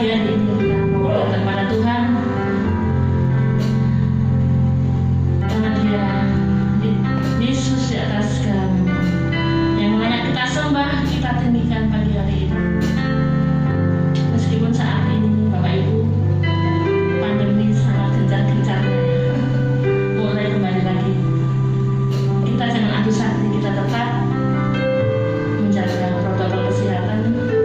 ya kita mau kepada Tuhan karena Dia Yesus di atas segala yang layak kita sembah, kita tinggikan pagi hari ini. Meskipun saat ini Bapak Ibu pandemi sangat gencar-gencarnya mulai kembali lagi, kita jangan adu hati, kita tetap menjaga protokol kesehatan. Haleluya.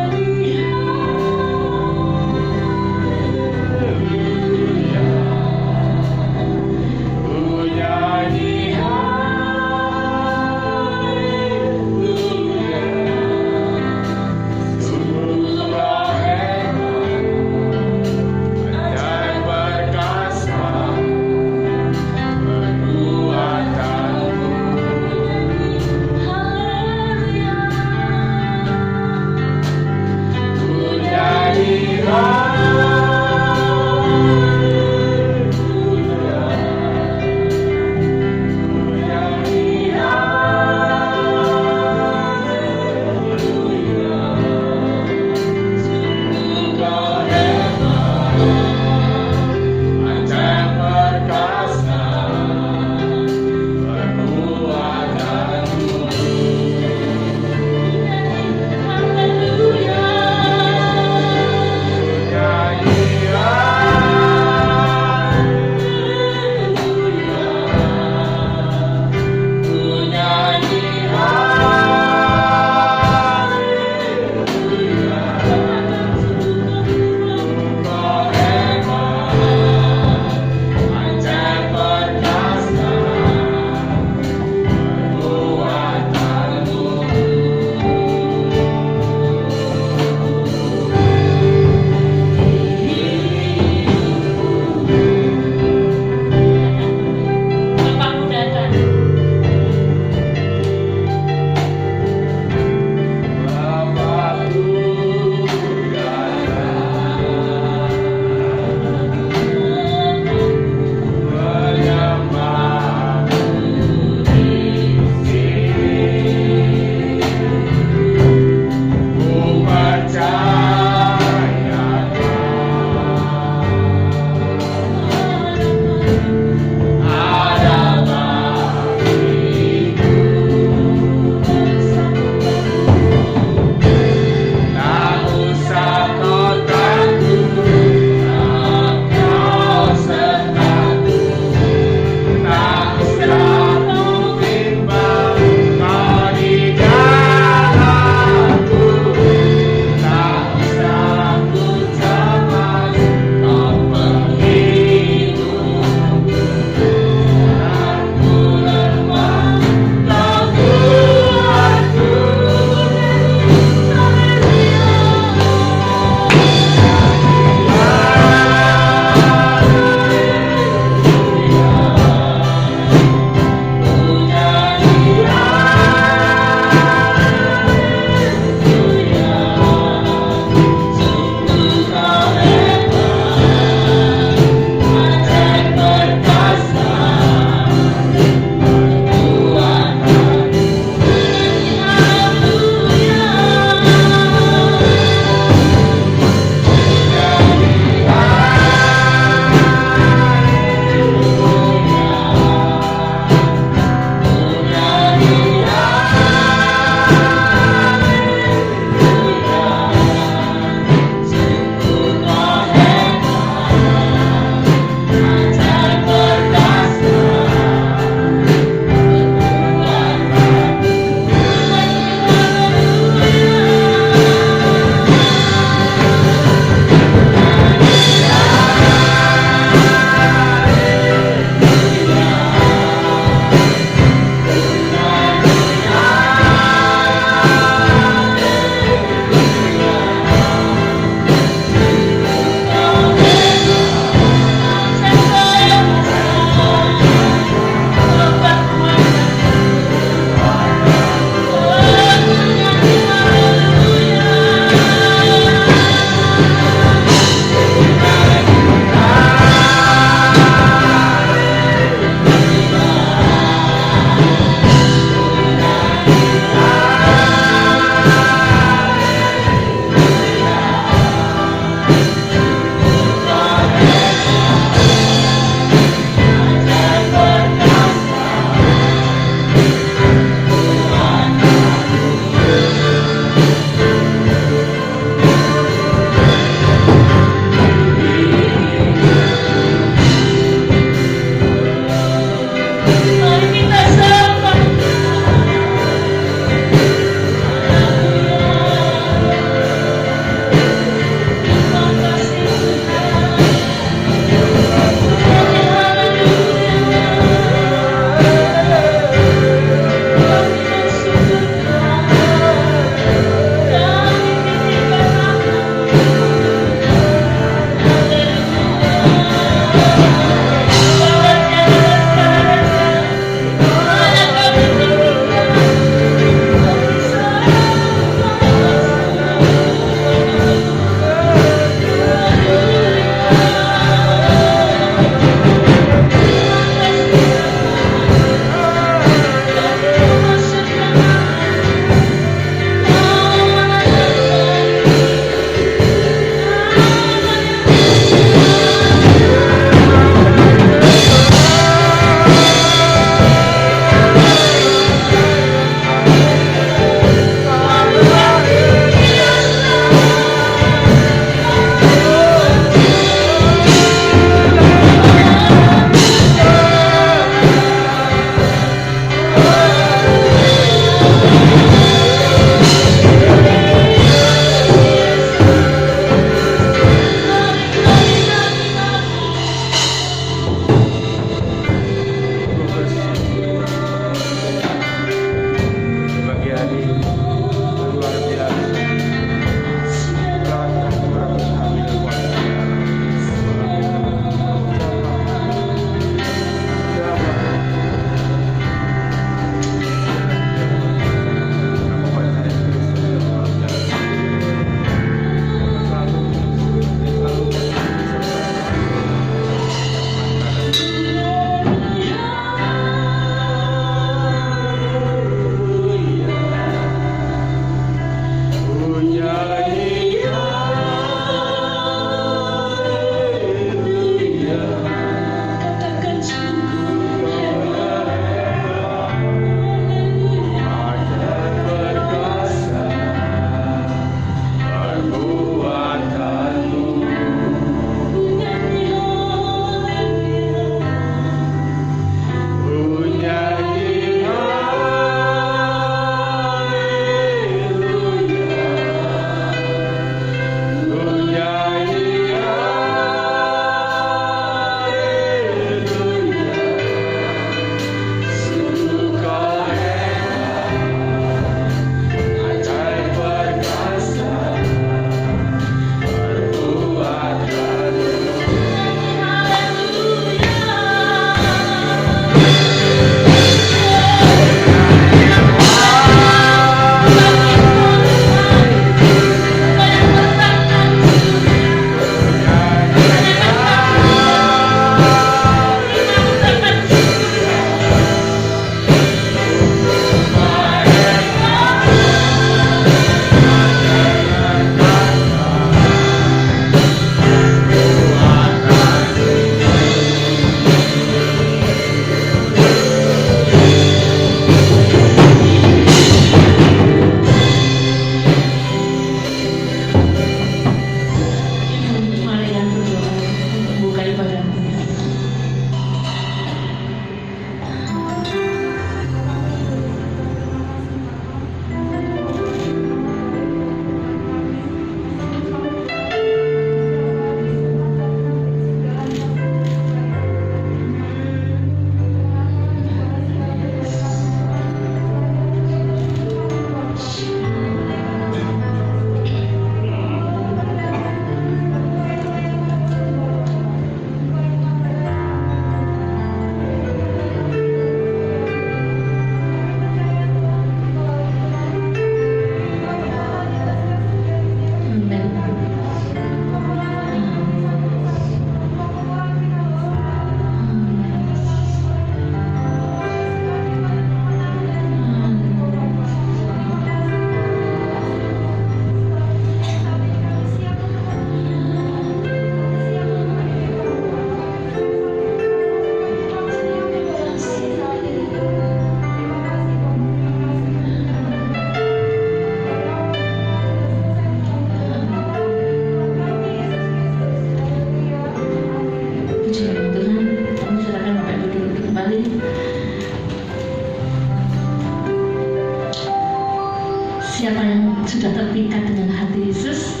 Siapa yang sudah terpikat dengan hati Yesus?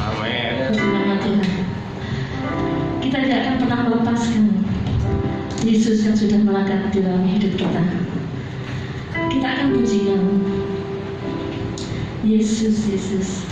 Amin. Nama Tuhan. Kita tidak akan pernah melepaskan Yesus yang sudah melekat di dalam hidup kita. Kita akan pujikan Yesus, Yesus. Yesus.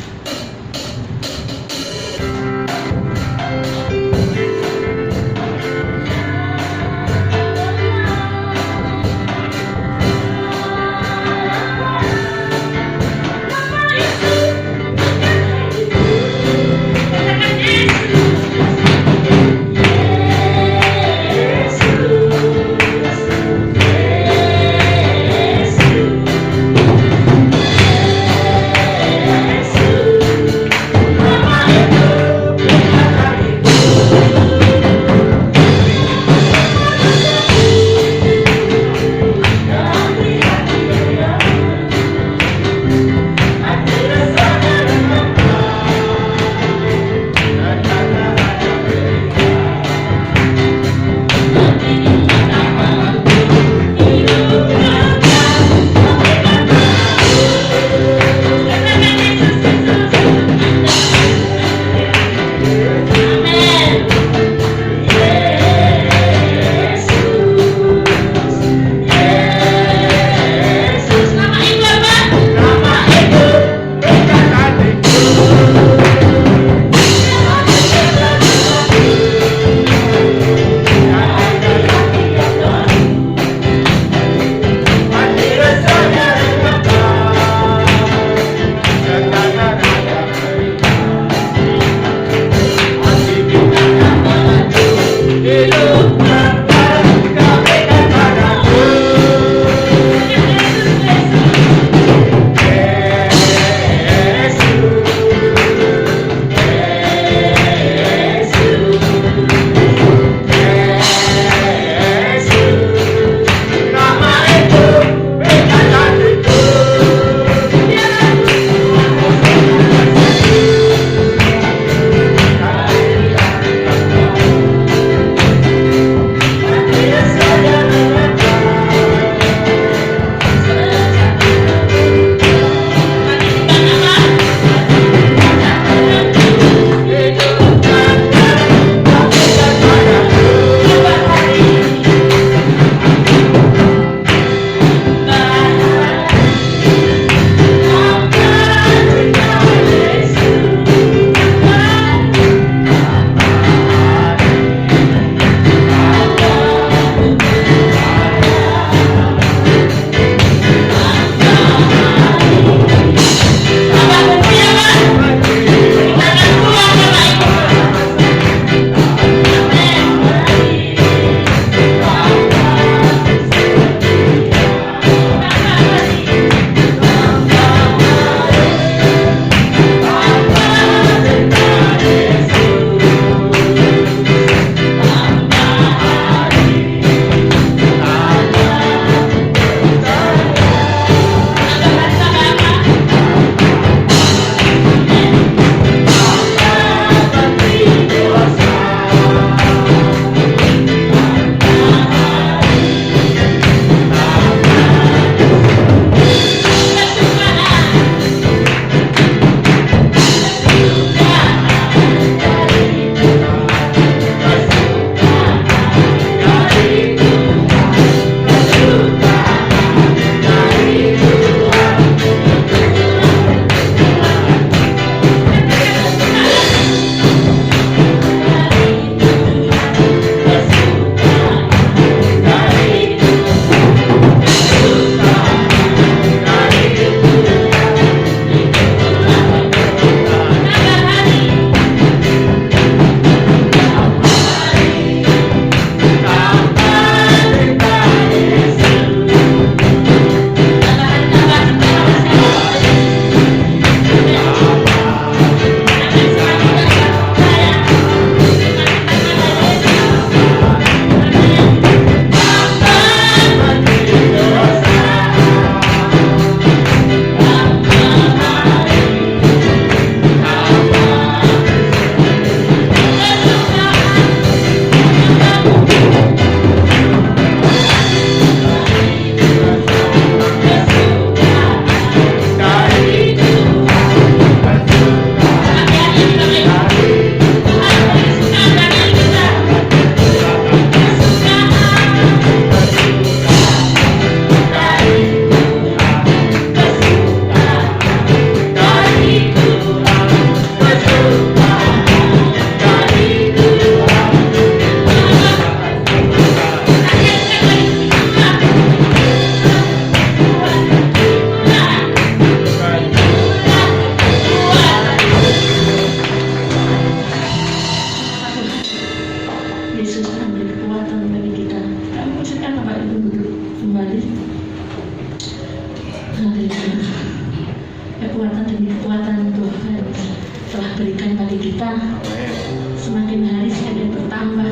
semakin hari semakin bertambah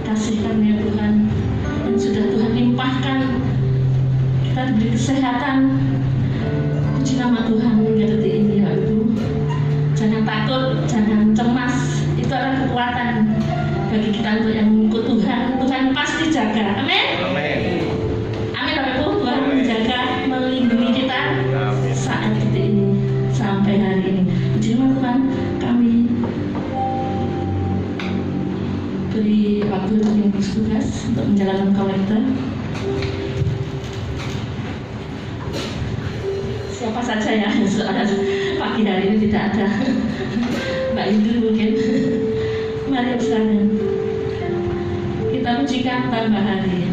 kasih karunia Tuhan yang sudah Tuhan limpahkan. Kita diberi kesehatan. Puji nama Tuhan hingga detik ini ya Ibu. Jangan takut, jangan cemas. Itu adalah kekuatan bagi kita untuk yang mengikut Tuhan. Tuhan pasti jaga. Amin. Amin Bapak Ibu. Tuhan menjaga, melindungi kita saat detik ini sampai hari ini. Puji nama Tuhan. Kami beri waktu untuk yang bertugas untuk menjalankan kolektor. Siapa saja ya, soalnya pagi hari ini tidak ada. Mbak Indri mungkin. Mari silakan. Kita pujikan tambah hari.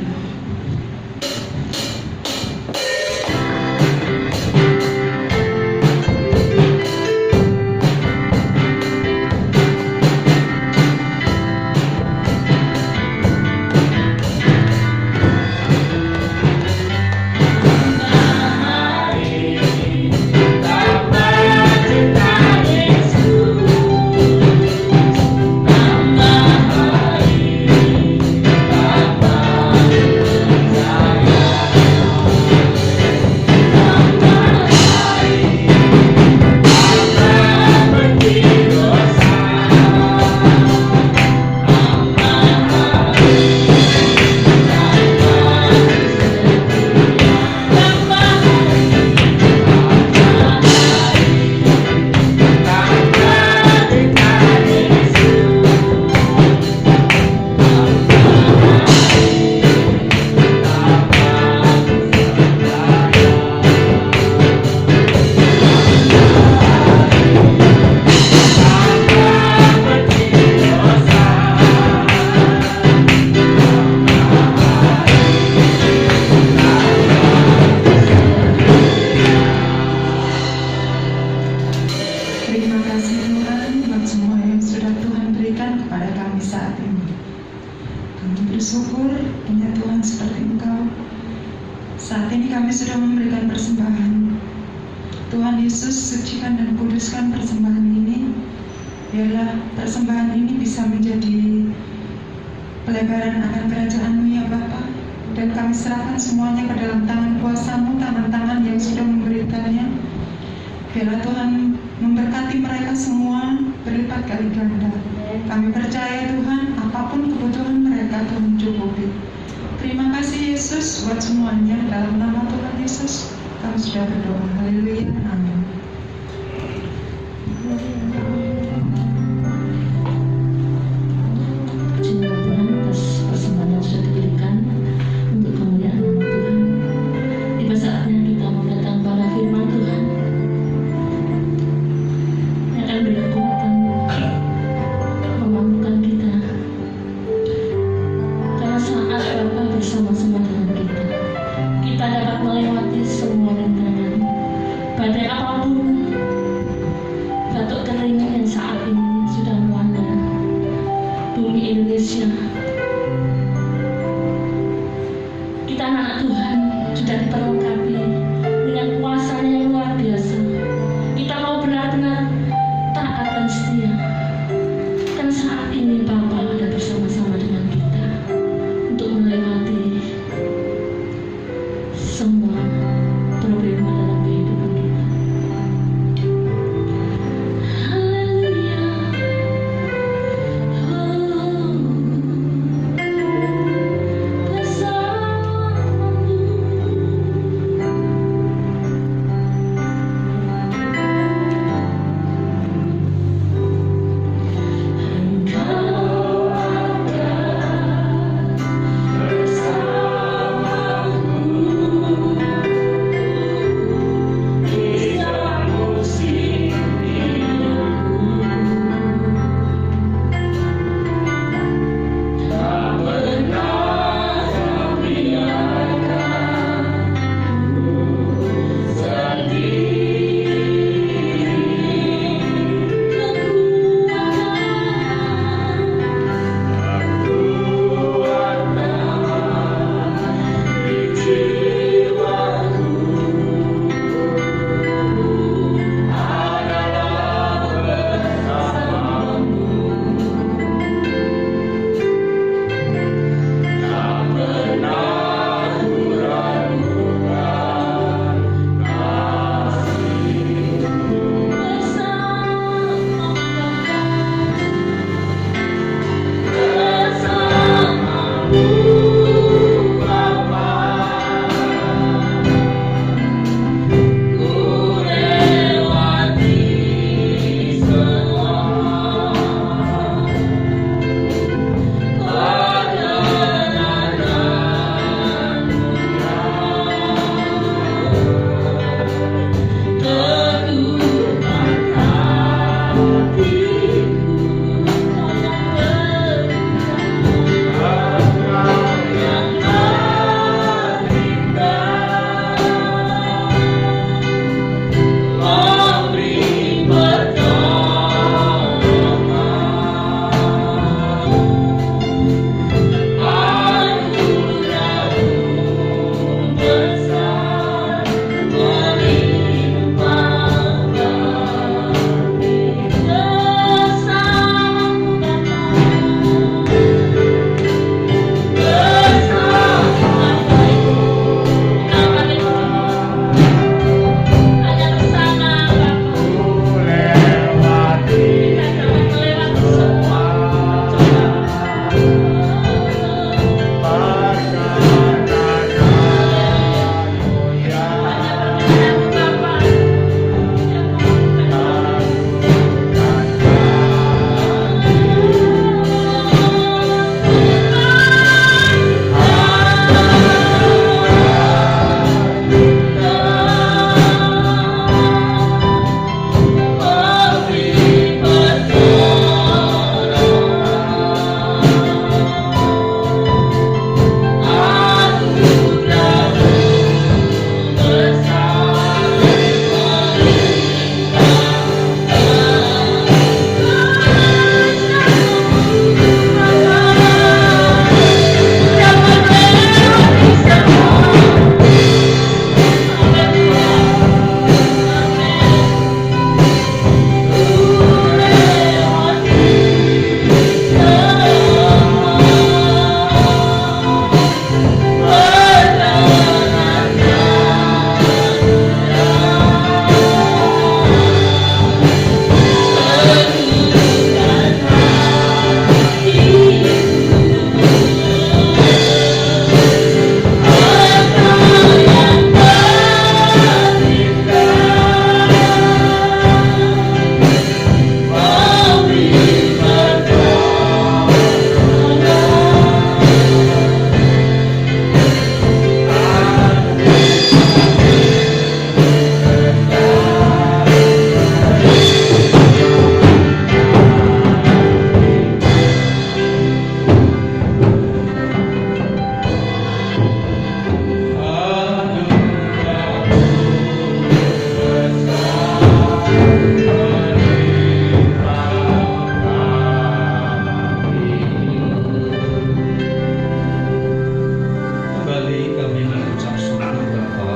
kami mengucap syukur Bapa,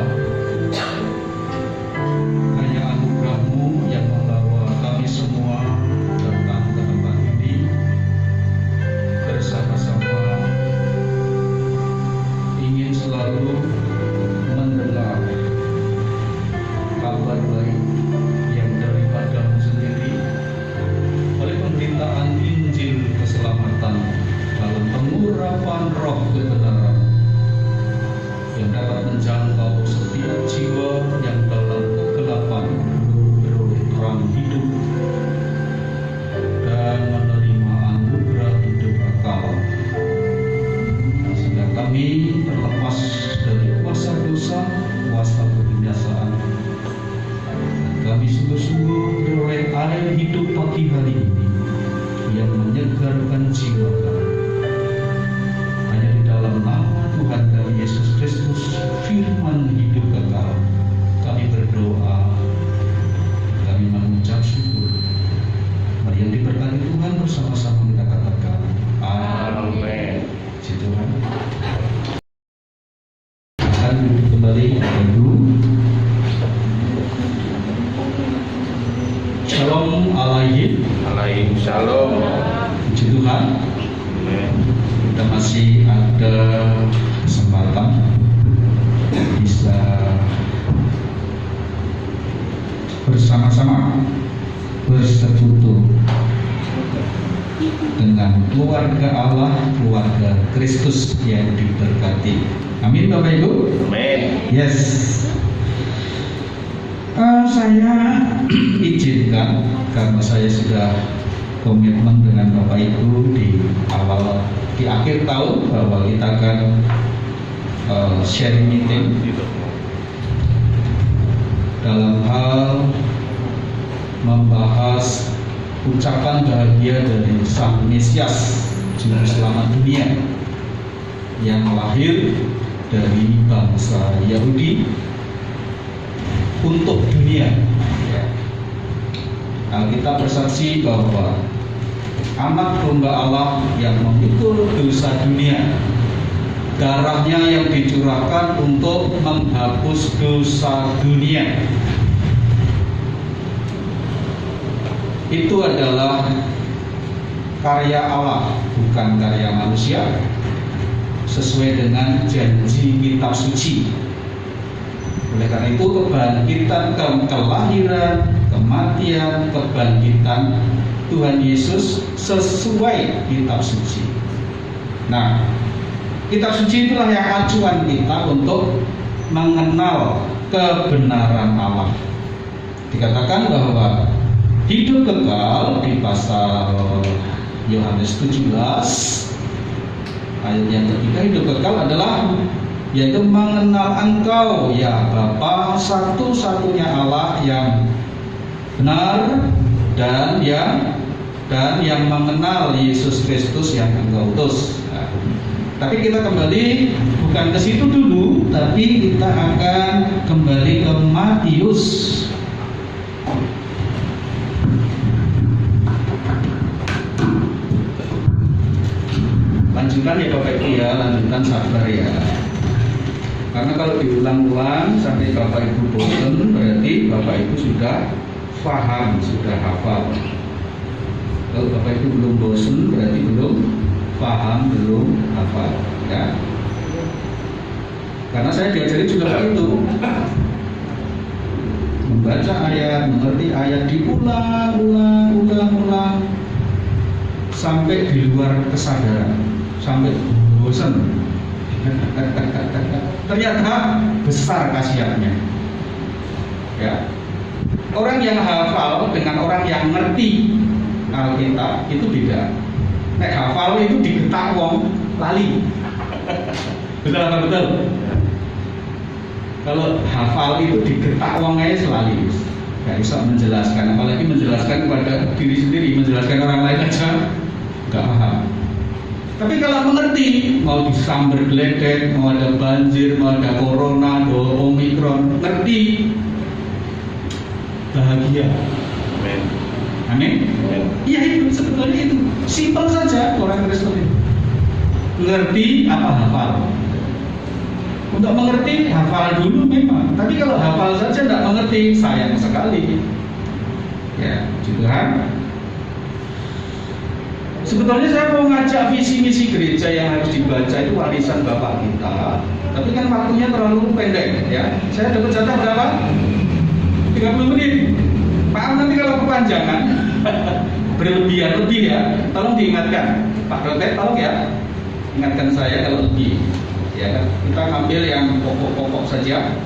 hanya anugerah-Mu yang membawa kami semua datang ke tempat ini bersama-sama, ingin selalu mendengar kabar baik yang daripada-Mu sendiri oleh pemberitaan Injil keselamatan dalam pengurapan roh kebenaran yang dapat menjangkau setiap jiwa yang dalam kegelapan beroleh terang hidup dan menerima anugerah hidup kekal, sehingga kami terlepas dari kuasa dosa, kuasa kebinasaan. Kami sungguh-sungguh beroleh air hidup pagi hari ini yang menyegarkan jiwa kami. Hanya di dalam nama Tuhan kami Yesus Kristus, firman hidup kekal, kami berdoa, kami mengucap syukur. Mari yang diberkati Tuhan bersama-sama kita katakan amin. Puji Tuhan. Akan duduk kembali Ibu. Shalom alaikum. Shalom. Puji Tuhan. Kita masih ada kesempatan bisa bersama-sama bersekutu dengan keluarga Allah, keluarga Kristus yang diberkati. Amin Bapak Ibu. Amin. Yes. Saya izinkan karena saya sudah komitmen dengan Bapak Ibu di akhir tahun bahwa kita akan sharing meeting dalam hal membahas ucapan bahagia dari Sang Mesias Juru Selamat dunia yang lahir dari bangsa Yahudi untuk dunia. Alkitab bersaksi bahwa Anak domba Allah yang memikul dosa dunia, darahnya yang dicurahkan untuk menghapus dosa dunia, itu adalah karya Allah, bukan karya manusia, sesuai dengan janji kitab suci. Oleh karena itu kebangkitan, kelahiran, kematian, kebangkitan Tuhan Yesus sesuai kitab suci. Nah, kitab suci itulah yang acuan kita untuk mengenal kebenaran Allah. Dikatakan bahwa hidup kekal di pasal Yohanes 17 ayat yang ketiga, hidup kekal adalah yaitu mengenal Engkau ya Bapa, satu-satunya Allah yang benar dan yang mengenal Yesus Kristus yang Engkau utus. Nah, tapi kita kembali bukan ke situ dulu, tapi kita akan kembali ke Matius. Lanjutan ya Bapak Ibu ya, lanjutan sabar ya. Karena kalau diulang-ulang sampai Bapak Ibu bosan, berarti Bapak Ibu sudah paham, sudah hafal. Kalau Bapak Ibu belum bosan, berarti belum paham, belum hafal ya. Karena saya diajari juga begitu, membaca ayat, mengerti ayat, diulang sampai di luar kesadaran, sampai bosan. Ternyata besar khasiatnya ya. Orang yang hafal dengan orang yang ngerti Alkitab itu beda. Nek hafal itu digetak wong lali. Betul apa betul? Kalau hafal itu digetak wong aja selali, nggak bisa menjelaskan, apalagi menjelaskan kepada diri sendiri, menjelaskan orang lain aja nggak paham. Tapi kalau mengerti, mau disambar geledek, mau ada banjir, mau ada corona, mau omikron, ngerti, bahagia. Amin. Iya itu sebetulnya itu simpel saja orang Kristen itu. Ngerti apa hafal. Untuk mengerti hafal dulu memang, tapi kalau hafal saja tidak mengerti sayang sekali. Ya, gitu kan? Sebetulnya saya mau ngajak visi misi gereja yang harus dibaca itu warisan Bapak kita. Tapi kan waktunya terlalu pendek ya. Saya dapat jatah berapa? 30 menit. Maaf nanti kalau kepanjangan berlebihan lebih ya. Tolong diingatkan. Pak Dotet tolong ya. Ingatkan saya kalau lebih. Ya kan? Kita ambil yang pokok-pokok saja.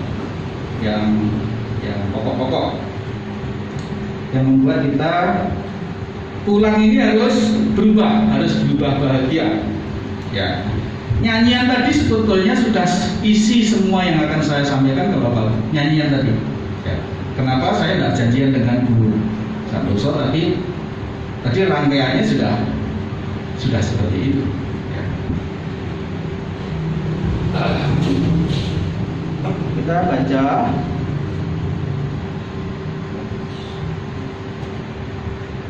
Yang pokok-pokok. Yang membuat kita pulang ini harus berubah bahagia. Ya. Nyanyian tadi sebetulnya sudah isi semua yang akan saya sampaikan ke Bapak. Nyanyian tadi. Ya. Kenapa saya tidak janjian dengan Guru Santoso tadi rangkaiannya sudah seperti itu. Ya. Kita baca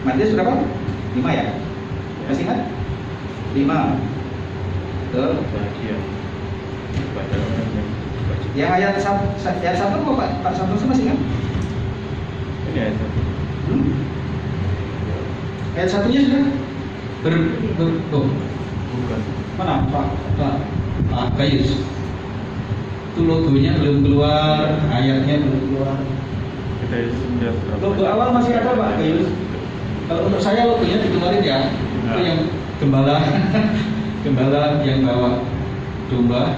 Matius berapa? 5 ya? Masih ingat? 5. Betul? Yang ayat 1 Pak Santoso masih ingat? Ini ayat 1. Ayat 1-nya sudah? Bukan. Mana Pak Gayus? Itu logonya belum keluar, ayatnya belum keluar. Kita Logo awal masih ada Pak Gayus. Kalau untuk saya logonya dikeluarin ya. Itu yang gembala yang bawa domba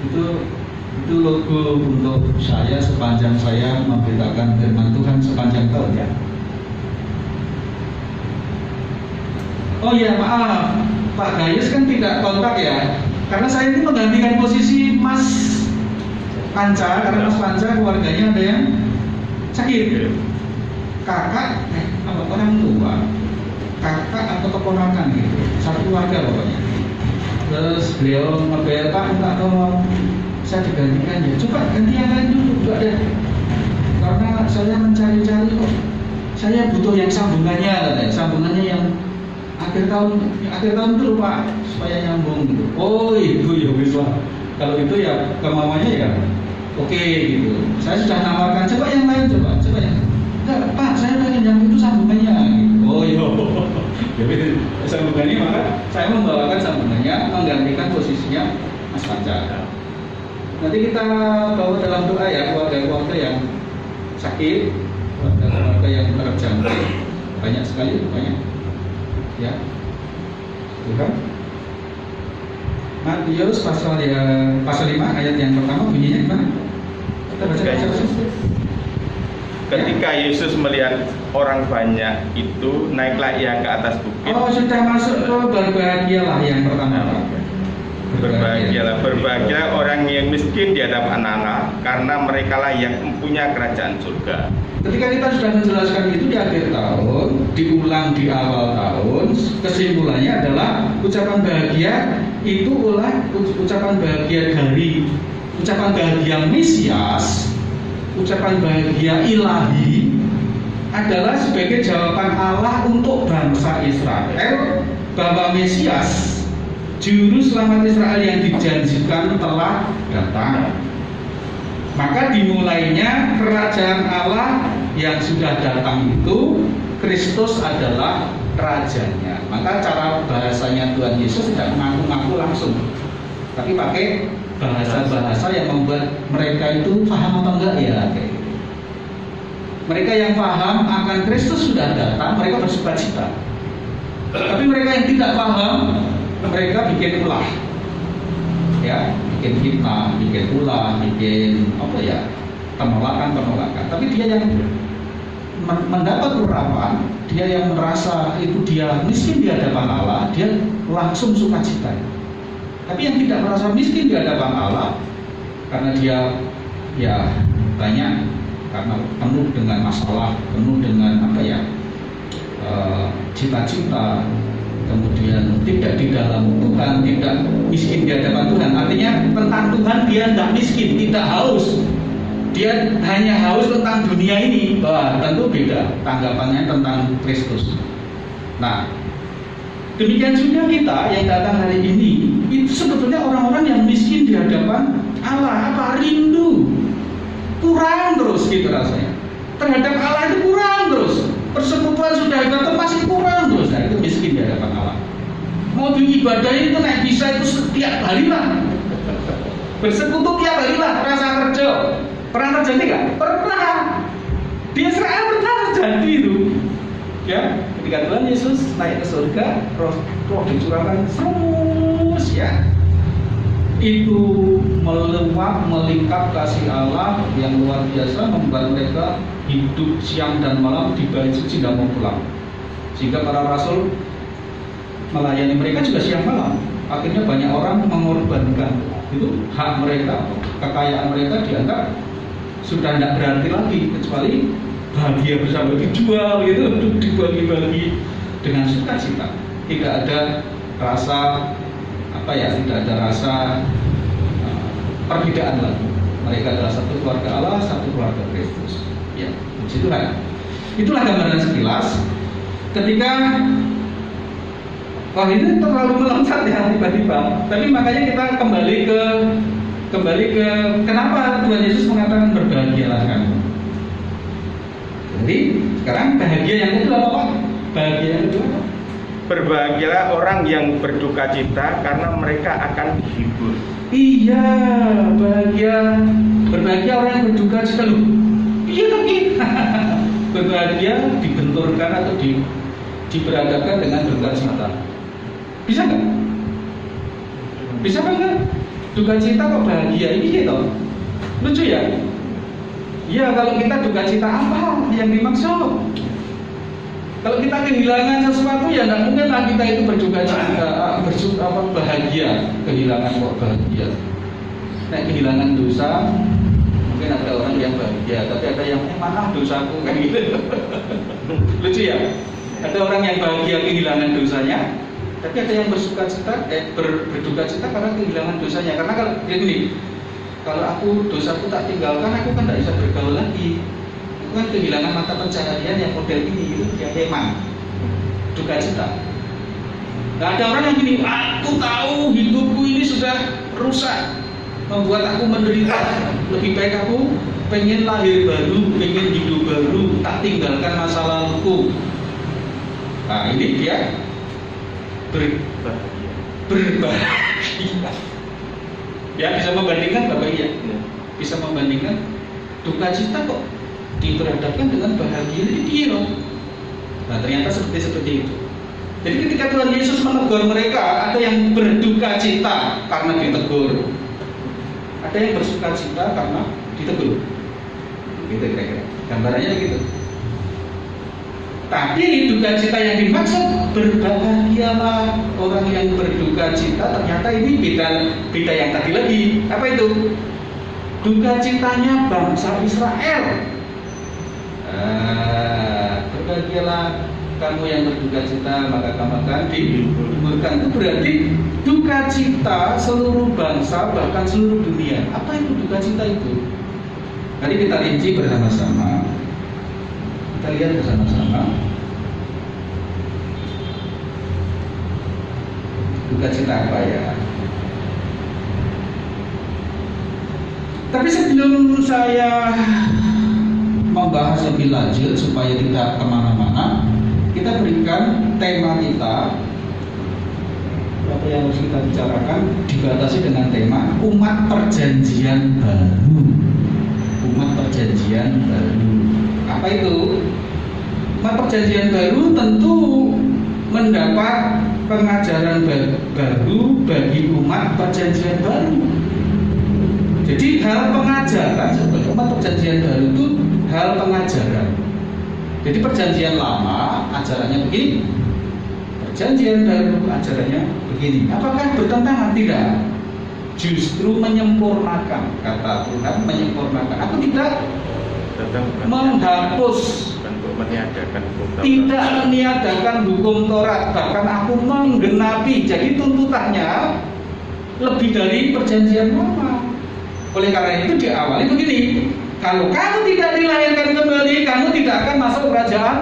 itu logo untuk saya sepanjang saya memberitakan firman Tuhan sepanjang tahun ya. Oh ya maaf, Pak Gayus kan tidak kontak ya, karena saya ini menggantikan posisi Mas Panca, karena Mas Panca keluarganya ada yang sakit, kakak, orang tua, kakak atau keponakan gitu, satu keluarga pokoknya. Terus beliau ngebel, Pak minta tolong saya digantikan ya, coba ganti yang lain dulu, enggak deh, karena saya mencari-cari kok, saya butuh yang sambungannya yang akhir tahun dulu Pak, supaya nyambung gitu. Oh itu ya wis Pak, kalau itu ya kemauannya ya oke gitu. Saya sudah nawarkan, coba yang lain, coba yang enggak Pak, saya pengen yang itu sambungannya gitu. Oh iya, jadi sambungannya, maka saya membawakan sambungannya, menggantikan posisinya Mas Panca. Nanti kita bawa dalam doa ya, keluarga-keluarga yang sakit, keluarga yang terjangkit, banyak sekali, banyak ya. Tuhan Matius pasal 5 ayat yang pertama bunyinya gimana? Kita baca. Ketika Yesus melihat orang banyak itu, naiklah ia ke atas bukit. Oh, sudah masuk ke berbahagialah yang pertama. Berbahagialah orang yang miskin di hadapan Allah, karena merekalah yang mempunyai kerajaan surga. Ketika kita sudah menjelaskan itu di akhir tahun, diulang di awal tahun, kesimpulannya adalah ucapan bahagia itu ucapan bahagia dari ucapan bahagia Mesias, ucapan bahagia ilahi adalah sebagai jawaban Allah untuk bangsa Israel bahwa Mesias, juru selamat Israel yang dijanjikan telah datang. Maka dimulainya kerajaan Allah yang sudah datang itu, Kristus adalah rajanya. Maka cara bahasanya Tuhan Yesus tidak mengaku-ngaku langsung, tapi pakai bahasa-bahasa yang membuat mereka itu paham apa enggak ya. Mereka yang paham akan Kristus sudah datang, mereka bersukacita. Tapi mereka yang tidak paham, mereka bikin ulah, ya, bikin fitnah, bikin ulah, bikin penolakan. Tapi dia yang mendapat urapan, dia yang merasa itu dia miskin di hadapan Allah, dia langsung sukacita. Tapi yang tidak merasa miskin di hadapan Allah, karena dia ya banyak, karena penuh dengan masalah, penuh dengan cita-cita, kemudian tidak di dalam Tuhan, tidak miskin di hadapan Tuhan. Artinya tentang Tuhan dia tidak miskin, tidak haus. Dia hanya haus tentang dunia ini. Wah, tentu beda tanggapannya tentang Kristus. Nah, demikian juga kita yang datang hari ini, itu sebetulnya orang-orang yang miskin di hadapan Allah, apa rindu, kurang terus gitu rasanya. Terhadap Allah itu kurang terus. Persekutuan sudah ada masih kurang terus. Nah, itu miskin di hadapan Allah. Mau beribadah itu naik bisa itu setiap hari lah. Bersekutu tiap hari lah. Pernah terjadi nggak? Pernah. Di Israel pernah terjadi itu. Ya, ketika Tuhan Yesus naik ke surga, roh dicurahkan terus ya. Itu meluap, melingkap kasih Allah yang luar biasa, membuat mereka hidup siang dan malam di bait suci dan mau pulang. Sehingga para rasul melayani mereka juga siang malam. Akhirnya banyak orang mengorbankan itu hak mereka, kekayaan mereka dianggap sudah tidak berarti lagi, kecuali bahagia bersama dijual gitu, untuk dibagi-bagi dengan sukacita. Tidak ada rasa tidak ada rasa perbedaan lagi. Mereka adalah satu keluarga Allah, satu keluarga Kristus. Ya, puji Tuhan. Itulah gambaran sekilas. Ketika ini terlalu meloncat ya tiba-tiba. Tapi makanya kita kembali ke kenapa Tuhan Yesus mengatakan berbahagialah kamu. Jadi sekarang bahagia yang kedua apa? Bahagia yang kedua apa? Berbahagialah orang yang berduka cita karena mereka akan dihibur. Iya, berbahagia orang yang berduka cita loh. Iya tapi berbahagia dibenturkan atau diberhadapkan dengan duka cita. Bisa nggak? Bisa nggak? Duka cita kok bahagia ini gitu? Lucu ya? Ya kalau kita duka cita apa yang dimaksud? Kalau kita kehilangan sesuatu ya tidak mungkin lah kita itu berduka cita, bahagia, kehilangan kok bahagia. Nah kehilangan dosa mungkin ada orang yang bahagia, tapi ada yang mana dosaku kan gitu. Lucu ya? Ada orang yang bahagia kehilangan dosanya, tapi ada yang berduka cita karena kehilangan dosanya. Karena kalau gini, kalau aku dosaku tak tinggalkan, aku kan tidak bisa bergaul lagi. Kan kehilangan mata pencaharian yang model ini itu dia hemat, duka cita. Gak ada orang yang gini, aku tahu hidupku ini sudah rusak, membuat aku menderita. Lebih baik aku pengen lahir baru, pengen hidup baru, tak tinggalkan masa laluku. Nah ini dia berbahagia. Ya bisa membandingkan Bapak ya? Bisa membandingkan duka cita kok diperhadapkan dengan bahagia ini dia loh. Nah ternyata seperti itu. Jadi ketika Tuhan Yesus menegur mereka, ada yang berduka cita karena ditegur, ada yang bersuka cita karena ditegur. Gitu kira-kira. Gambarannya begitu. Tapi duka cita yang dimaksud berbahagialah orang yang berduka cita. Ternyata ini beda yang tadi lagi. Apa itu? Duka citanya bangsa Israel. Berbahagialah kamu yang berduka cita, maka kamu akan dihiburkan. Itu berarti duka cita seluruh bangsa, bahkan seluruh dunia. Apa itu duka cita itu? Mari kita rinci bersama-sama. Kita lihat bersama-sama. Duka cita apa ya? Tapi sebelum saya membahas lebih lanjut supaya tidak kemana-mana, kita berikan tema kita. Apa yang harus kita bicarakan dibatasi dengan tema umat perjanjian baru. Umat perjanjian baru. Apa itu? Umat perjanjian baru tentu mendapat pengajaran baru bagi umat perjanjian baru. Jadi hal pengajaran sebagai umat perjanjian baru itu hal pengajaran. Jadi perjanjian lama ajarannya begini, perjanjian baru ajarannya begini. Apakah bertentangan? Tidak. Justru menyempurnakan. Kata Tuhan menyempurnakan. Aku tidak menghapus, tidak meniadakan hukum Taurat, bahkan aku menggenapi. Jadi tuntutannya lebih dari perjanjian lama. Oleh karena itu diawali begini, kalau kamu tidak dilahirkan kembali, kamu tidak akan masuk kerajaan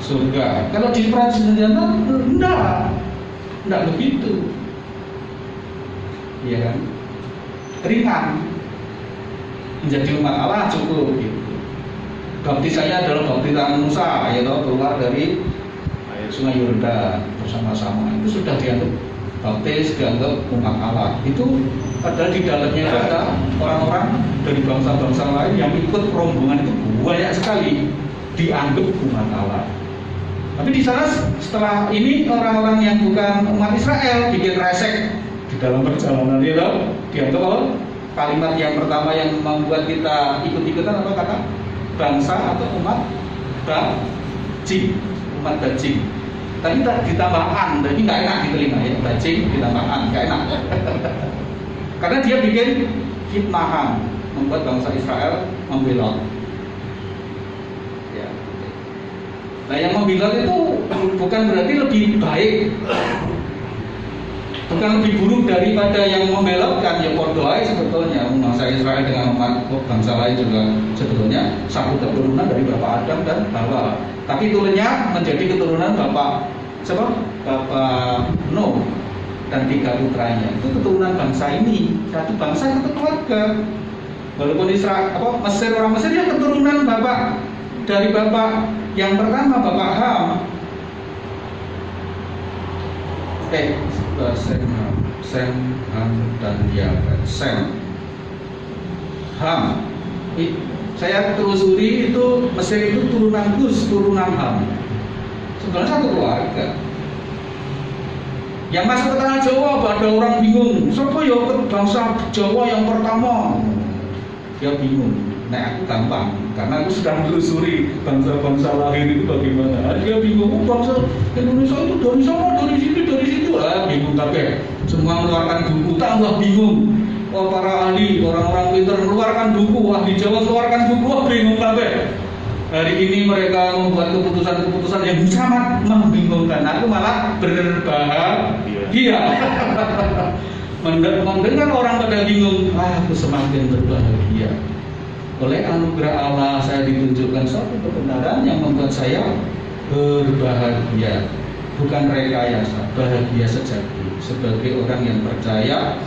surga. Kalau di perjanjian lama, enggak begitu. Iya kan? ringan. Menjadi umat Allah cukup gitu. Baptisannya adalah baptisan Musa, yaitu keluar dari Sungai Yordan bersama-sama. Itu sudah dianggap baptis, dianggap umat Allah. Itu padahal di dalamnya ada orang-orang dari bangsa-bangsa lain yang ikut rombongan itu banyak sekali, dianggap umat Allah. Tapi di sana setelah ini orang-orang yang bukan umat Israel bikin resek di dalam perjalanan itu, dianggap apa? Kalimat yang pertama yang membuat kita ikut-ikutan apa kata? Bangsa atau umat bajing, umat bajing. Tadi ditambahkan, jadi nggak enak diterima ya, bajing ditambahkan, nggak enak. Karena dia bikin fitnahan, membuat bangsa Israel membelot. Ya. Nah yang membelot itu bukan berarti lebih baik, bukan lebih buruk daripada yang membelotkan. Ya berdoa sebetulnya bangsa Israel dengan umat bangsa lain juga sebetulnya satu keturunan dari Bapak Adam dan Hawa. Tapi turunnya menjadi keturunan Bapak siapa? Bapak Nuh dan 3 putranya. Itu keturunan bangsa ini, satu bangsa, satu keluarga. Walaupun Israel, Mesir, orang Mesir ya keturunan bapak dari bapak yang pertama, Bapak Ham. Sem, Ham dan Yafet. Sem, Ham. Saya telusuri itu Mesir itu turunan Kus, turunan Ham. Sebenarnya satu keluarga. Yang masuk ke tanah Jawa ada orang bingung. Siapa ya bangsa Jawa yang pertama? Dia bingung. Nah aku gampang, karena aku sudah menelusuri bangsa-bangsa lahir itu bagaimana. Dia bingung, bangsa Indonesia itu dari sana, dari sini, dari situ. Bingung kabeh. Semua mengeluarkan buku, tambah bingung. Para ahli, orang-orang pintar mengeluarkan buku, ahli Jawa mengeluarkan buku, bingung kabeh. Hari ini mereka membuat keputusan-keputusan yang sangat membingungkan. Aku malah berbahagia. Mendengar orang pada bingung, aku semakin berbahagia. Oleh anugerah Allah saya ditunjukkan suatu kebenaran yang membuat saya berbahagia. Bukan rekayasa, bahagia sejati sebagai orang yang percaya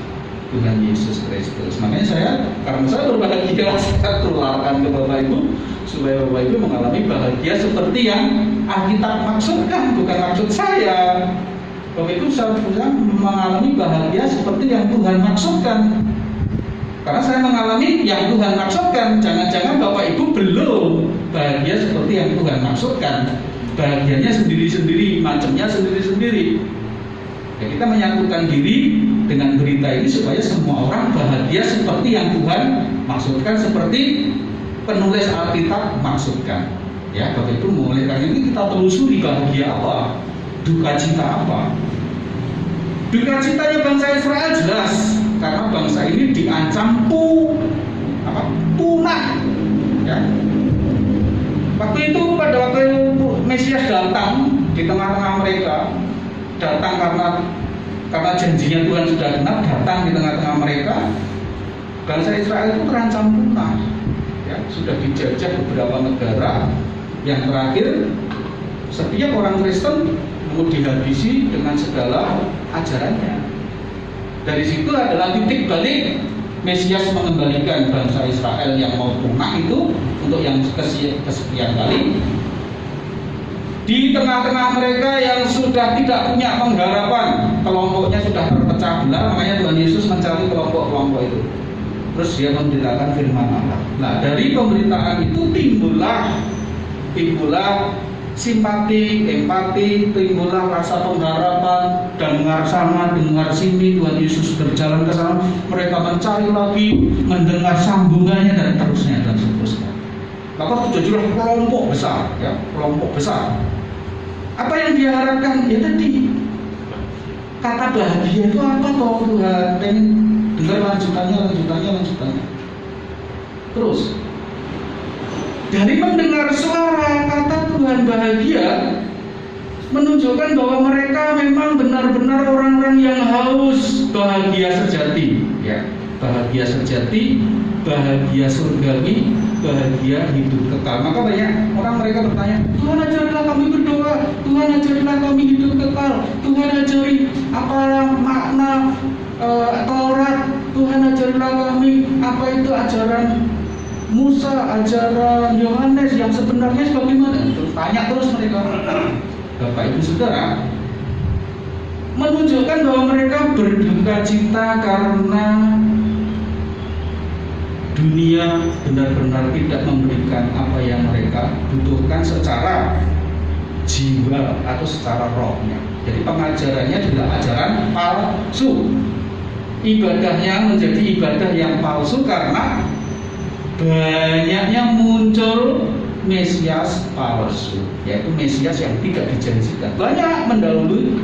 Tuhan Yesus Kristus. Makanya karena saya berbahagia, saya tularkan ke Bapak Ibu supaya Bapak Ibu mengalami bahagia seperti yang Alkitab maksudkan, bukan maksud saya. Bapak Ibu saya mengalami bahagia seperti yang Tuhan maksudkan. Karena saya mengalami yang Tuhan maksudkan. Jangan-jangan Bapak Ibu belum bahagia seperti yang Tuhan maksudkan. Bahagianya sendiri-sendiri, macamnya sendiri-sendiri. Ya, kita menyatukan diri dengan berita ini supaya semua orang bahagia seperti yang Tuhan maksudkan, seperti penulis Alkitab maksudkan. Ya, Bapak Ibu, mulai dari ini kita telusuri bahagia apa, duka cita apa. Duka citanya bangsa Israel jelas, karena bangsa ini diancam punah. Ya. Waktu itu pada waktu Mesias datang di tengah-tengah mereka, datang karena janjinya Tuhan sudah genap, datang di tengah-tengah mereka, bangsa Israel itu terancam punah. Ya, sudah dijajah beberapa negara. Yang terakhir, setiap orang Kristen mau dihabisi dengan segala ajarannya. Dari situ adalah titik balik Mesias mengembalikan bangsa Israel yang mau punah itu untuk yang kesekian kali. Di tengah-tengah mereka yang sudah tidak punya pengharapan, kelompoknya sudah terpecah belah, makanya Tuhan Yesus mencari kelompok-kelompok itu. Terus dia memberitakan firman Allah. Nah, dari pemberitaan itu timbullah simpati, empati, timbullah rasa pengharapan, dan dengar sana, dengar sini, Tuhan Yesus berjalan ke sana, mereka mencari lagi, mendengar sambungannya dan terusnya dan seterusnya. Maka terjadilah kelompok besar, ya, kelompok besar. Apa yang dia harapkan? Ya tadi kata bahagia itu apa toh Tuhan? Pengen dengar lanjutannya. Terus dari mendengar suara kata Tuhan bahagia menunjukkan bahwa mereka memang benar-benar orang-orang yang haus bahagia sejati, ya, bahagia sejati, bahagia surgawi, bahagia hidup kekal. Maka banyak orang mereka bertanya, Tuhan ajarilah kami berdoa, Tuhan ajarilah kami hidup kekal, Tuhan ajari apa makna Taurat, Tuhan ajarilah kami apa itu ajaran Musa, ajaran Yohanes yang sebenarnya bagaimana? Tanya terus mereka. Bapak Ibu Saudara, menunjukkan bahwa mereka berduka cita karena dunia benar-benar tidak memberikan apa yang mereka butuhkan secara jiwa atau secara rohnya. Jadi pengajarannya adalah ajaran palsu. Ibadahnya menjadi ibadah yang palsu karena banyaknya muncul Mesias palsu, yaitu Mesias yang tidak dijanjikan. Banyak mendahului.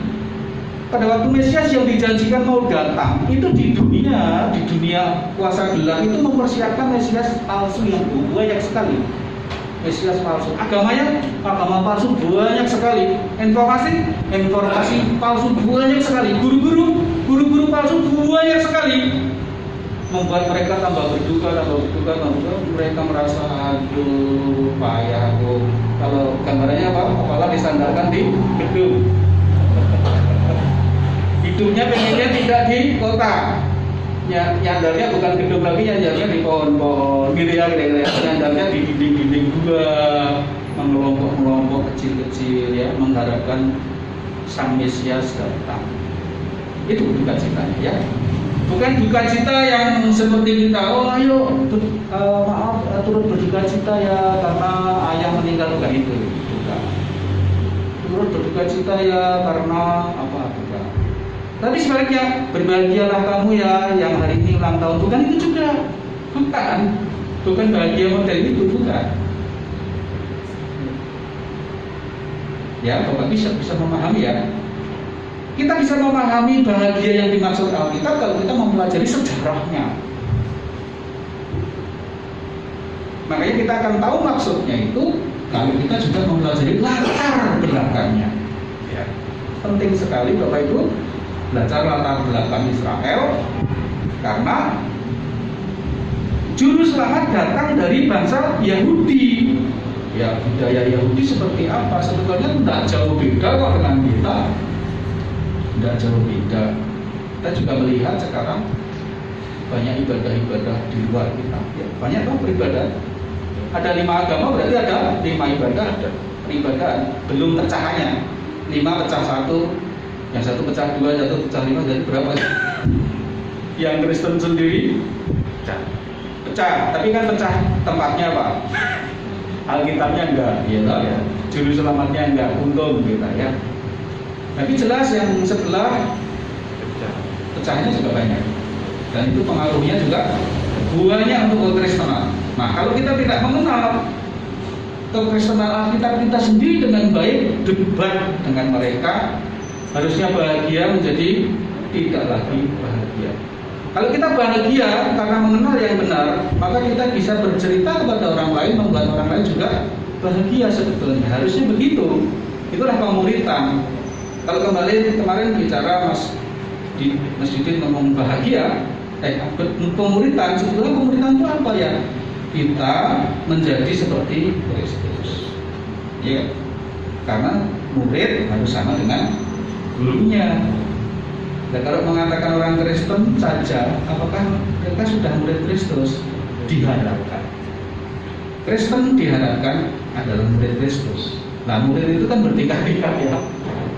Pada waktu Mesias yang dijanjikan mau datang, itu di dunia kuasa gelap itu mempersiapkan Mesias palsu yang banyak sekali. Mesias palsu, agama palsu banyak sekali, informasi palsu banyak sekali, guru-guru palsu banyak sekali, membuat mereka tambah berduka. Mereka merasa aduh payah aku. Kalau gambarannya apa? Kepala disandarkan di gedung. Hidupnya pengennya tidak di kota. Nyandarnya bukan gedung lagi, nyandarnya di pohon-pohon gitu ya, nyandarnya di dinding-dinding juga, mengelompok kecil-kecil ya, mengharapkan Sang Mesias datang. Itu duka citanya ya. Bukan duka cita yang seperti kita, ayo maaf turut berduka cita ya karena ayah meninggal, bukan itu. Bukan. Turut berduka cita ya karena apa? Bukan. Tapi sebaliknya, berbahagialah kamu ya yang hari ini ulang tahun. Bukan itu juga. Bukan bahagia model itu, bukan. Ya, Bapak bisa memahami ya. Kita bisa memahami bahagia yang dimaksud Alkitab kalau kita mempelajari sejarahnya. Makanya kita akan tahu maksudnya itu kalau kita juga mempelajari latar belakangnya. Ya. Penting sekali Bapak Ibu belajar latar belakang Israel, karena juru selamat datang dari bangsa Yahudi. Ya, budaya Yahudi seperti apa? Sebetulnya tidak jauh beda kok dengan kita. Tidak jauh beda. Kita juga melihat sekarang banyak ibadah-ibadah di luar kita. Ya, banyak kok beribadah. Ada 5 agama, berarti ada 5 ibadah, ada peribadahan. Belum pecahannya. 5 pecah 1. Yang satu pecah 2, satu pecah 5, jadi berapa? Yang Kristen sendiri pecah, tapi kan pecah tempatnya Pak. Alkitabnya enggak, ya. Juru selamatnya enggak, untung kita ya. Tapi jelas yang sebelah pecahnya juga banyak, dan itu pengaruhnya juga banyak untuk kekristenan. Nah, kalau kita tidak mengenal kekristenan Alkitab kita sendiri dengan baik, debat dengan mereka, harusnya bahagia menjadi tidak lagi bahagia. Kalau kita bahagia karena mengenal yang benar, maka kita bisa bercerita kepada orang lain, membuat orang lain juga bahagia sebetulnya. Harusnya begitu. Itulah pemuritan. Kalau kemarin bicara Mas Didit ngomong bahagia, pemuritan, sebetulnya pemuritan itu apa ya? Kita menjadi seperti Kristus. Ya. Karena murid harus sama dengan gurunya. Nah, kalau mengatakan orang Kristen saja, apakah mereka sudah murid Kristus? Diharapkan. Kristen diharapkan adalah murid Kristus. Nah, murid itu kan bertingkat-tingkat ya,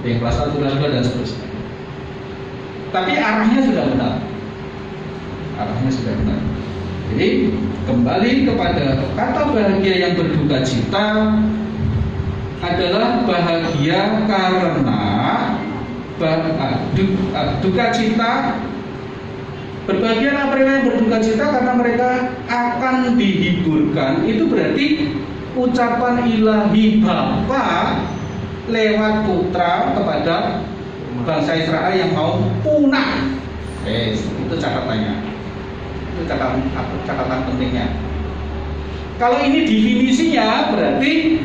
yang kelas 1, kelas 2 dan seterusnya. Tapi arahnya sudah benar. Jadi kembali kepada kata bahagia yang berduka cita adalah bahagia karena duka cita. Berbahagialah mereka yang berduka cita karena mereka akan dihiburkan. Itu berarti ucapan ilahi Bapa lewat Putra kepada bangsa Israel yang mau punah. Itu catatannya. Itu catatan pentingnya. Kalau ini definisinya berarti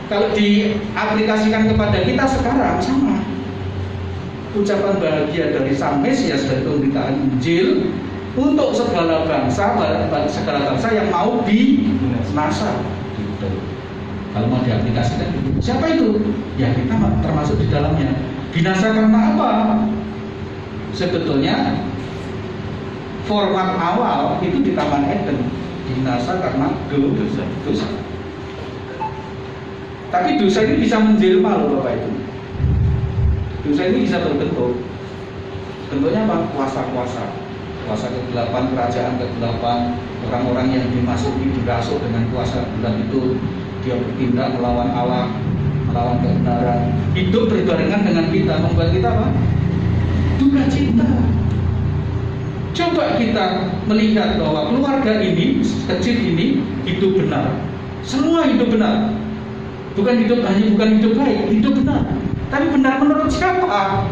kalau diaplikasikan kepada kita sekarang sama. Ucapan bahagia dari Sang Mesias dari pemberitaan Injil untuk segala bangsa yang mau binasa. Gitu. Kalau mau diaplikasikan, siapa itu? Ya kita termasuk di dalamnya. Binasa karena apa? Sebetulnya format awal itu di Taman Eden binasa karena dosa. Tapi dosa ini bisa menjelma loh Bapak Ibu. Dosa ini bisa berbentuk. Bentuknya apa? Kuasa kegelapan, kerajaan kegelapan, orang-orang yang dimasuki dirasuk dengan kuasa gelap itu, dia bertindak melawan Allah, melawan kebenaran, hidup berbarengan dengan kita, membuat kita apa? Duka cita. Coba kita melihat bahwa keluarga ini, kecil ini hidup benar, semua hidup benar, bukan hidup baik, hidup benar. Tapi benar menurut siapa?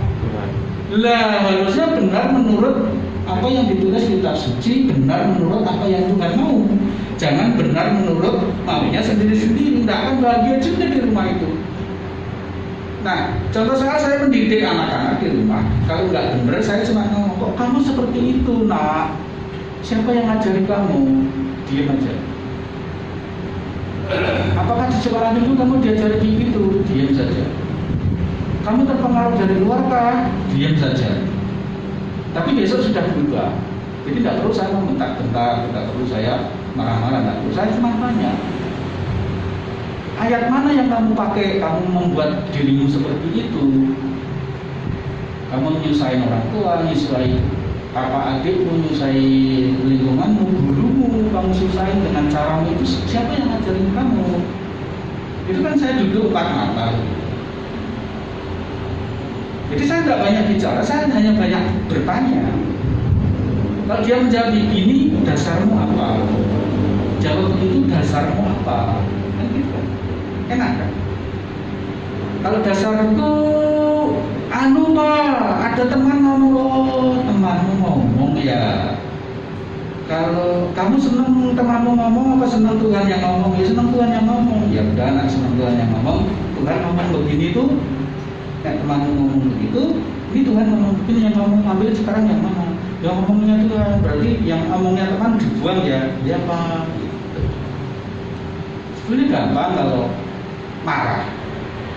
Lah harusnya benar menurut apa yang ditulis kitab suci, benar menurut apa yang Tuhan mau. Jangan benar menurut maunya sendiri-sendiri, tidak akan bahagia juga di rumah itu. Nah, contoh saya mendidik anak-anak di rumah. Kalau nggak benar, saya cuma ngomong, kok kamu seperti itu, nak? Siapa yang ngajari kamu? Diam aja. Apakah di sekolah dulu kamu diajari begitu? Diam saja. Kamu terpengaruh dari luar kah? Diam saja. Tapi besok sudah berubah. Jadi tidak perlu saya membentak-bentak, tidak perlu saya marah-marah, tidak perlu. Saya cuma tanya, ayat mana yang kamu pakai, kamu membuat dirimu seperti itu? Kamu menyusahin orang tua, menyusahin kakak adikmu, menyusahin lingkunganmu, gurumu, kamu susahin dengan caramu itu. Siapa yang ngajarin kamu? Itu kan saya duduk 4 mata. Jadi saya tidak banyak bicara, saya hanya banyak bertanya. Kalau dia menjawab ini, dasarmu apa? Jawab itu, dasarmu apa? Kan gitu. Enak kan? Kalau dasarku Pak, ada teman ngomong, oh temanmu ngomong ya. Kalau kamu senang temanmu ngomong apa senang Tuhan yang ngomong? Ya senang Tuhan yang ngomong. Ya udah, anak senang Tuhan yang ngomong. Tuhan ngomong begini tuh, kayak temanmu ngomong begitu. Ini Tuhan ngomong begini, yang ngomong ambil sekarang yang mana? Yang ngomongnya Tuhan, berarti yang ngomongnya teman dibuang ya. Ya Pak. Ini gampang kalau marah,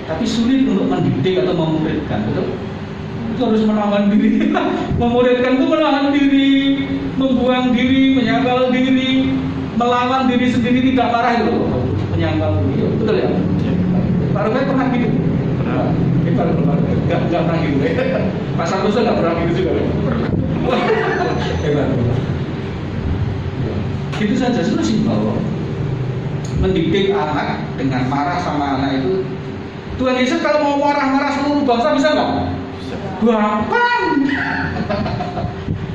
tapi sulit untuk mendidik atau memuridkan, betul? Itu harus menahan diri. Memuridkan itu menahan diri, membuang diri, menyangkal diri, melawan diri sendiri, tidak marah itu, menyangkal diri, betul ya? Pak Rufai pernah gitu? Pernah. Ini Pak Rufai nggak pernah gitu. Pak Santoso nggak pernah gitu juga. Hebat. Itu saja sudah simpel. Mendidik anak dengan marah sama anak itu, Tuhan Yesus kalau mau marah-marah seluruh bangsa bisa nggak? Gampang.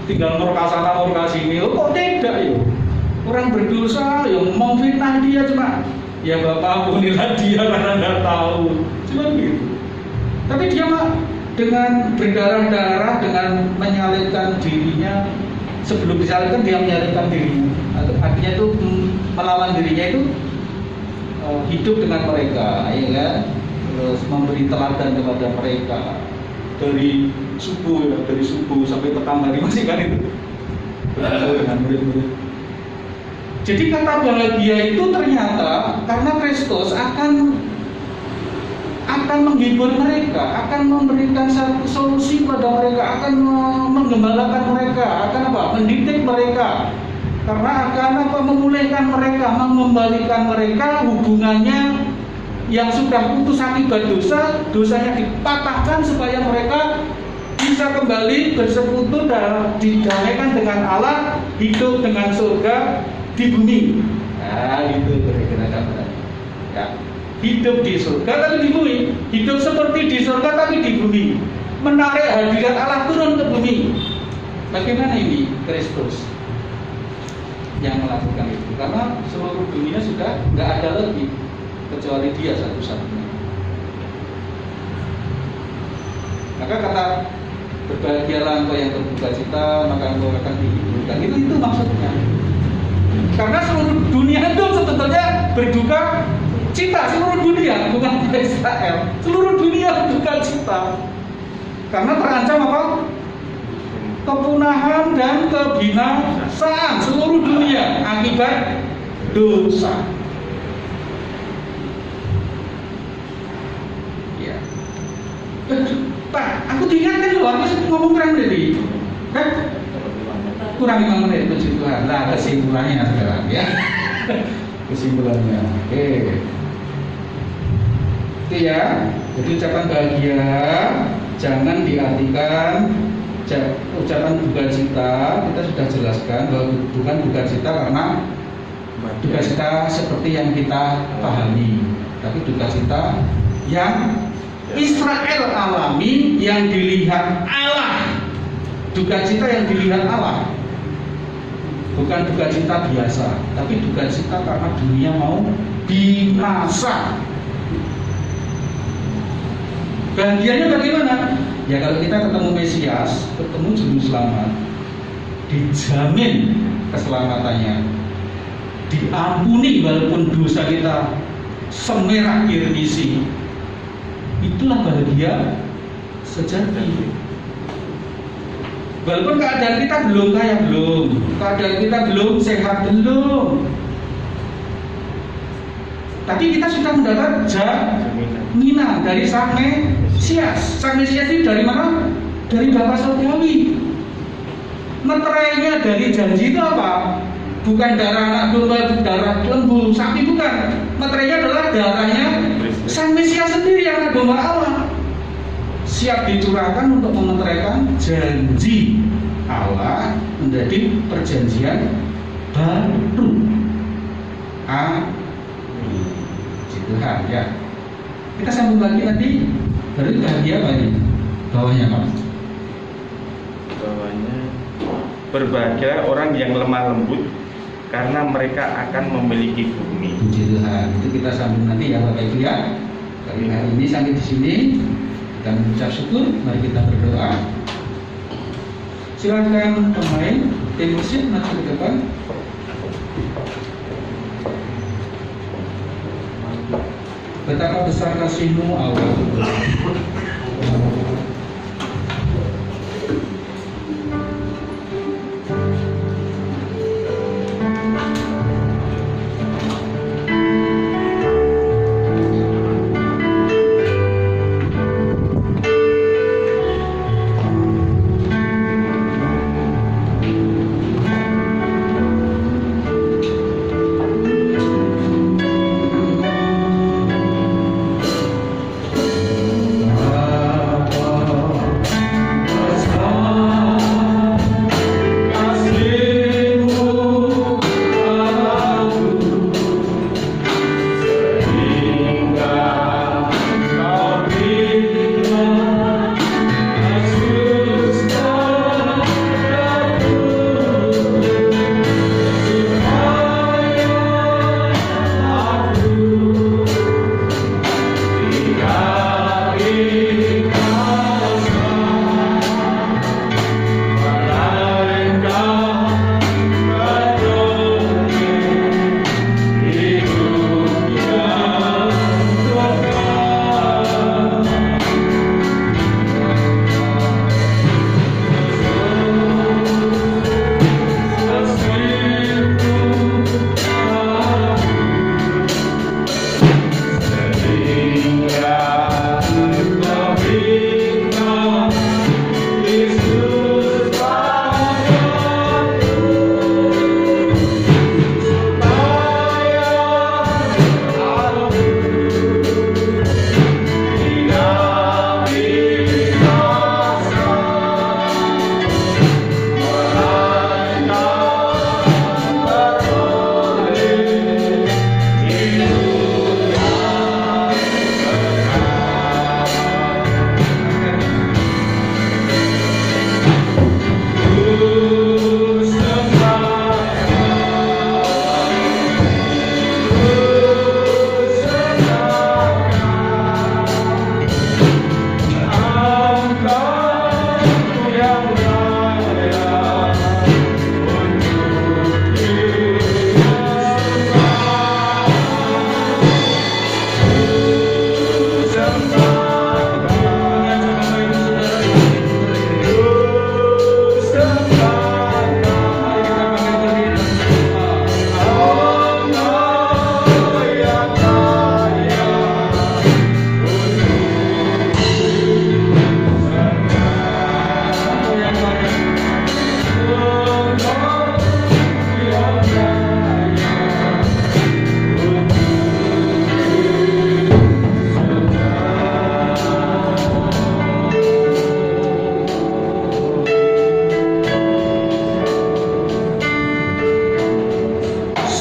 Tinggal murka sana murka sini. Oh, kok tidak ya? Orang berdosa yang mau fitnah dia cuma ya Bapak ampunilah dia karena nggak tahu, cuma gitu. Tapi dia mah dengan berdarah-darah, dengan menyalibkan dirinya, sebelum disalibkan dia menyalibkan dirinya. Artinya itu melawan dirinya itu hidup dengan mereka, ya kan? Terus memberi teladan kepada mereka dari subuh sampai petang hari masih kan itu dengan murid-murid. Jadi kata bahagia itu ternyata karena Kristus akan menghibur mereka, akan memberikan satu solusi pada mereka, akan menggembalakan mereka, akan apa? Mendidik mereka. Karena akan apa? Memulihkan mereka, mengembalikan mereka hubungannya yang sudah putus akibat dosa, dosanya dipatahkan supaya mereka bisa kembali bersekutu dan didamaikan dengan Allah, hidup dengan surga di bumi. Nah, itu kira-kira gambaran. Ya. Hidup di surga tapi di bumi, hidup seperti di surga tapi di bumi, menarik hadirat Allah turun ke bumi. Bagaimana ini Kristus yang melakukan itu? Karena seluruh dunia sudah nggak ada lagi kecuali Dia satu-satunya. Maka kata berbahagialah engkau yang berduka cita, maka engkau akan dihiburkan. Itu maksudnya. Karena seluruh dunia itu sebetulnya berduka cita, seluruh dunia, bukan Israel. Seluruh dunia berduka cita. Karena terancam apa? Kepunahan dan kebinasaan seluruh dunia akibat dosa. Ya. Pak, aku diingatkan loh, aku ngomong keren tadi. Kan? kurang 5 menit, puji Tuhan. Nah, kesimpulannya sekarang ya. Kesimpulannya. Oke. Itu ya. Jadi ucapan bahagia jangan diartikan ucapan duka cita. Kita sudah jelaskan bahwa bukan duka cita karena duka cita seperti yang kita pahami, tapi duka cita yang Israel alami, yang dilihat Allah. Duka cita yang dilihat Allah, bukan duka cita biasa, tapi duka cita karena dunia mau binasa. Bahagianya bagaimana? Ya kalau kita ketemu Mesias, ketemu Juru Selamat, dijamin keselamatannya, diampuni walaupun dosa kita semerah Kirmisi. Itulah bahagia sejati. Walaupun keadaan kita belum kaya, keadaan kita belum sehat, tapi kita sudah mendapat jaminan dari Sang Mesias. Sang Mesias itu dari mana? Dari Bapa Surgawi. Meterainya dari janji itu apa? Bukan darah anak domba, darah lembu, sapi, bukan. Meterainya adalah darahnya Sang Mesias sendiri, anak domba Allah. Siap dicurahkan untuk memeteraikan janji Allah menjadi perjanjian baru. Amin. Tuhan ya. Kita sambung lagi nanti. Berarti bahagia apa ini? Bawahnya Pak? Bawahnya berbahagia orang yang lemah lembut karena mereka akan memiliki bumi. Puji Tuhan. Itu kita sambung nanti ya Bapak Ibu ya. Kali hari ini sampai di sini. Dan mengucap syukur, mari kita berdoa. Silakan pemain tim musik maju ke depan. Betapa besar kasih-Mu Allah.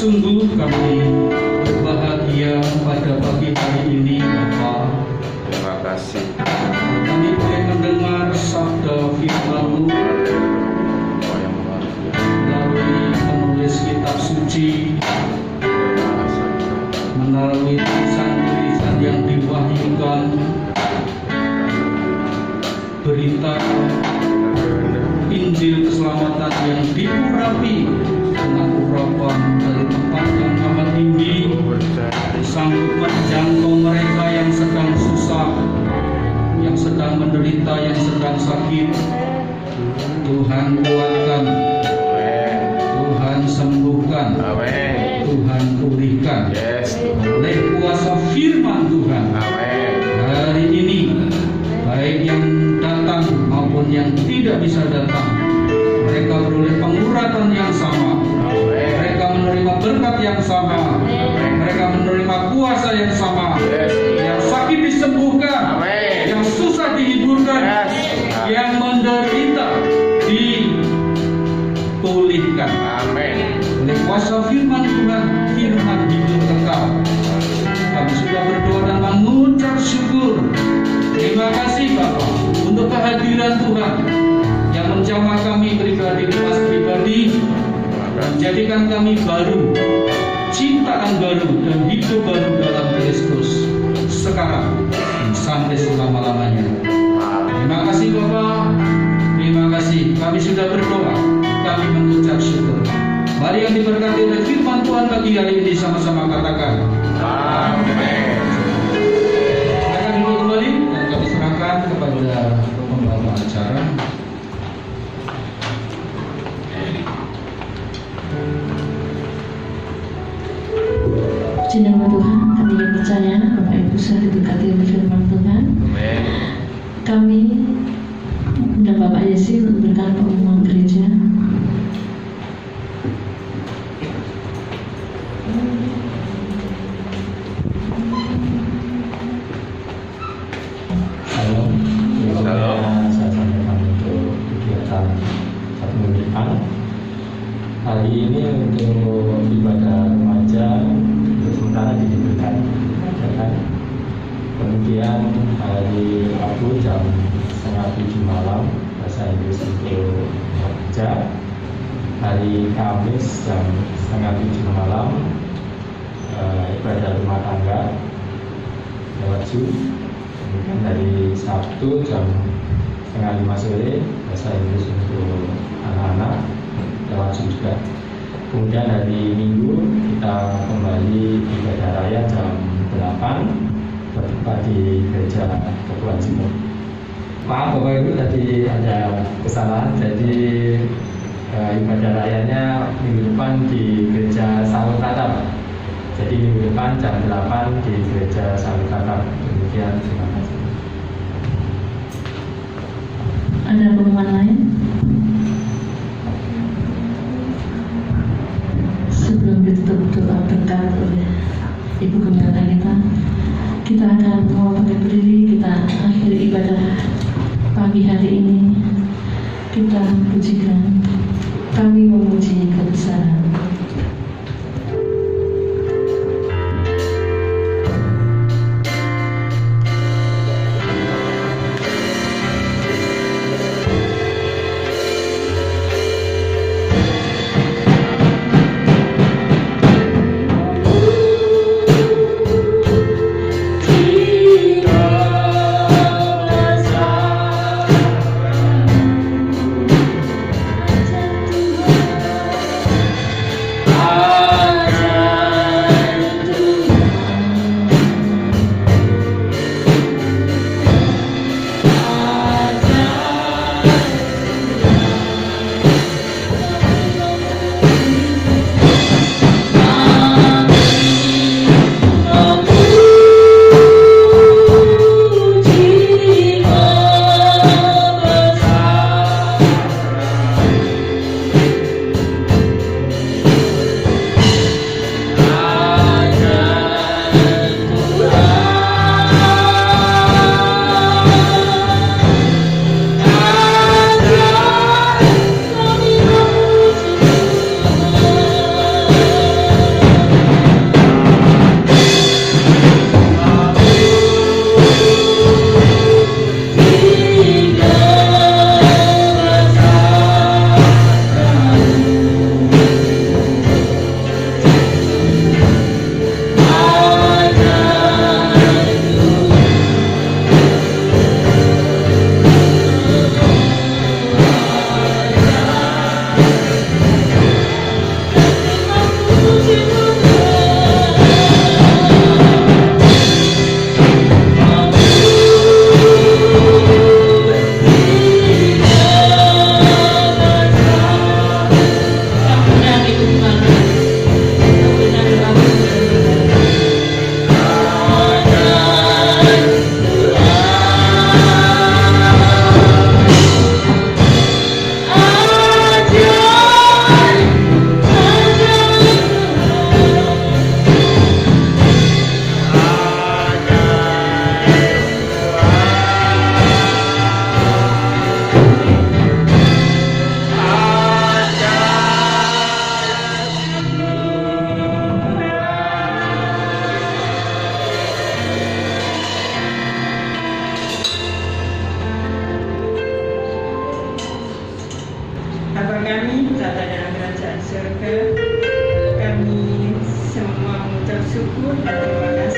Sungguh kami berbahagia pada pagi hari ini, Bapa. Terima kasih. Kami boleh mendengar sabda firman-Mu Oh, yang luar biasa. melalui penulis kitab suci, melalui tulisan-tulisan yang diwahyukan, berita Injil keselamatan yang diurapi dengan urapan dari tempat yang amat tinggi, sanggup menjangkau mereka yang sedang susah, yang sedang menderita, yang sedang sakit. Tuhan kuatkan, Tuhan sembuhkan, Amin. Tuhan pulihkan. Yes. Oleh kuasa firman Tuhan Amin. hari ini, baik yang datang maupun yang tidak bisa datang, mereka beroleh penguratan yang sama, mereka menerima berkat yang sama, mereka menerima kuasa yang sama. Yang sakit disembuhkan, Amin. yang susah dihiburkan, Yes. yang menderita dipulihkan. Amin. Oleh kuasa firman Tuhan, firman hidup kekal. Kami sudah berdoa dan mengucap syukur. Terima kasih Bapa untuk kehadiran Tuhan yang menjamah kami pribadi lepas pribadi, menjadikan kami baru, ciptaan baru dan hidup baru dalam Kristus sekarang sampai selama-lamanya. Terima kasih Bapa, terima kasih. Kami sudah berdoa, kami mengucap syukur. Mari yang diberkati oleh firman Tuhan pagi hari ini sama-sama katakan Amin. Silakan duduk kembali dan kami serahkan kepada pembawa acara. Puji nama Tuhan, kami yang percaya Bapak Ibu sudah diberkati oleh firman Tuhan. Amin. Kami dan Bapak Yesi untuk memberikan pengumuman gereja. Halo, Halo. saya sampaikan untuk kegiatan satu minggu depan. Hari ini untuk ibadah remaja untuk sementara diliburkan, ya kan? Kemudian hari Rabu jam 6:30 malam bahasa Inggris untuk remaja. Hari Kamis jam 6:30 malam ibadah rumah tangga lewat Zoom. Kemudian dari Sabtu jam 4:30 sore bahasa Inggris untuk anak-anak lewat Zoom juga. Kemudian hari Minggu kita kembali ibadah raya jam 8 bertempat di gereja Kepulauan Simon. Maaf Bapak Ibu tadi ada kesalahan, jadi ibadah rayanya minggu depan di gereja Salutata. Jadi minggu depan jam 8 di gereja Salutata. Demikian, terima kasih. Ada pengumuman lain? Sebelum ditutup doa berkat oleh Ibu Gembala kita akan mau pakai berdiri, kita akhiri ibadah pagi hari ini. Kita pujikan, kami memuji kebesaran. bersyukur dan terima kasih.